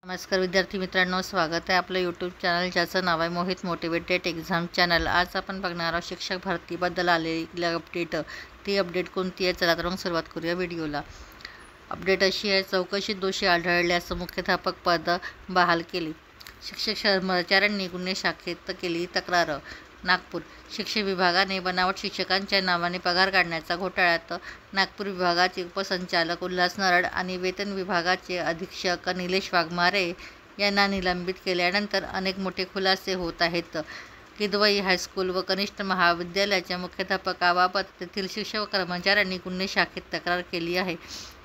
नमस्कार विद्यार्थी मित्रांनो, स्वागत आहे आपलं यूट्यूब चॅनल ज्याचं नाव आहे मोहित मोटिवेटेड एक्झाम चॅनल। आज आपण बघणार आहोत शिक्षक भरतीबद्दल आलेली अपडेट। ती अपडेट कोणती आहे, चला तर मग सुरुवात करूया व्हिडिओला। अपडेट अशी आहे, चौकशीत दोषी आढळल्यास मुख्याध्यापक पद बहाल केले। शिक्षक कर्मचाऱ्यांनी गुन्हे शाखेत केली तक्रार। नागपूर शिक्षण विभागाने बनावट शिक्षकांच्या नावाने पगार काढण्याच्या घोटाळ्यात नागपूर विभागाचे उपसंचालक उल्हास नरड आणि वेतन विभागाचे अधीक्षक निलेश वाघमारे यांना निलंबित केल्यानंतर अनेक मोठे खुलासे होत आहेत। किदवई हायस्कूल व कनिष्ठ महाविद्यालयाच्या मुख्याध्यापकाबाबत तेथील शिक्षक व कर्मचाऱ्यांनी गुन्हे शाखेत तक्रार केली आहे।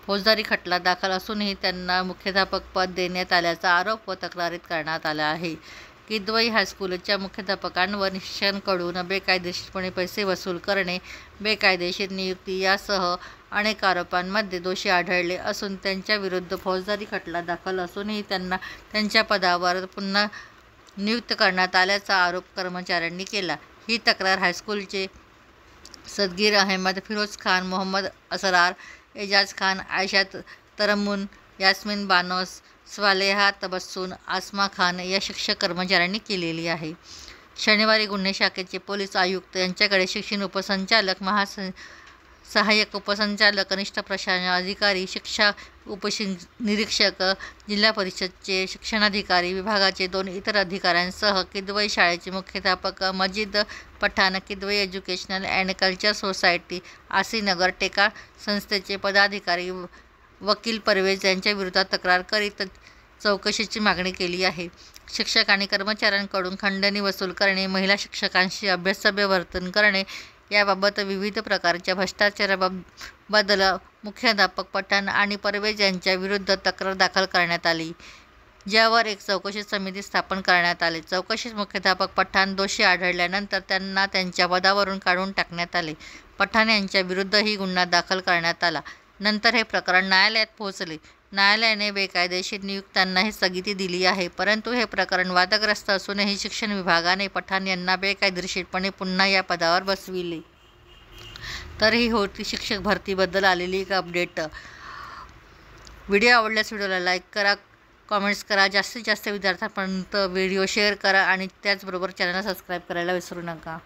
फौजदारी खटला दाखल असूनही त्यांना मुख्याध्यापक पद देण्यात आल्याचा आरोप व तक्रारीत करण्यात आला आहे। किदवई हायस्कूलच्या मुख्याध्यापकांवर शिक्षकांकडून बेकायदेशीरपणे पैसे वसूल करणे, बेकायदेशीर नियुक्ती यासह अनेक आरोपांमध्ये दोषी आढळले असून त्यांच्याविरुद्ध फौजदारी खटला दाखल असूनही त्यांना त्यांच्या पदावर पुन्हा नियुक्त करण्यात आल्याचा आरोप कर्मचाऱ्यांनी केला। ही तक्रार हायस्कूलचे सदगीर अहमद, फिरोज खान, मोहम्मद असरार, एजाज खान, आयशा तरमुन, यास्मीन बानोस, स्वालेहा तबस्सून, आसमा खान या शिक्षक कर्मचाऱ्यांनी केलेली आहे। शनिवारी गुन्हे शाखेचे पोलीस आयुक्त यांच्याकडे शिक्षण उपसंचालक, सहाय्यक उपसंचालक, कनिष्ठ प्रशासन अधिकारी, शिक्षा उपनिरीक्षक, जिल्हा परिषदचे शिक्षणाधिकारी, विभागाचे 2 इतर अधिकाऱ्यांसह किदवई शाळेचे मुख्याध्यापक Majid Pathan, Kidwai educational and culture society, Asinagar टेका संस्थेचे पदाधिकारी, वकील परवेज यांच्या विरोधात तक्रार करीत चौकशीची मागणी केली आहे। शिक्षक आणि कर्मचाऱ्यांकडून खंडणी वसूल करणे, महिला शिक्षकांशी अभ्यासभ्य वर्तन करणे याबाबत विविध प्रकारच्या भ्रष्टाचाराबद्दल मुख्याध्यापक पठाण आणि परवेज यांच्या विरुद्ध तक्रार दाखल करण्यात आली, ज्यावर एक चौकशी समिती स्थापन करण्यात आली। चौकशीत मुख्याध्यापक पठाण दोषी आढळल्यानंतर त्यांना त्यांच्या पदावरून काढून टाकण्यात आले। पठाण यांच्या विरुद्धही गुन्हा दाखल करण्यात आला। नंतर हे प्रकरण न्यायालयात पोहोचले। न्यायालयाने बेकायदेशीर नियुक्त्यांनाही स्थगिती दिली आहे, परंतु हे प्रकरण वादग्रस्त असूनही शिक्षण विभागाने पठाण यांना बेकायदेशीरपणे पुन्हा या पदावर बसविले। तर ही होती शिक्षक भरतीबद्दल आलेली एक अपडेट। व्हिडिओ आवडल्यास व्हिडिओला लाईक करा, कॉमेंट्स करा, जास्तीत जास्त विद्यार्थ्यांपर्यंत व्हिडिओ शेअर करा आणि त्याचबरोबर चॅनलला सबस्क्राईब करायला विसरू नका।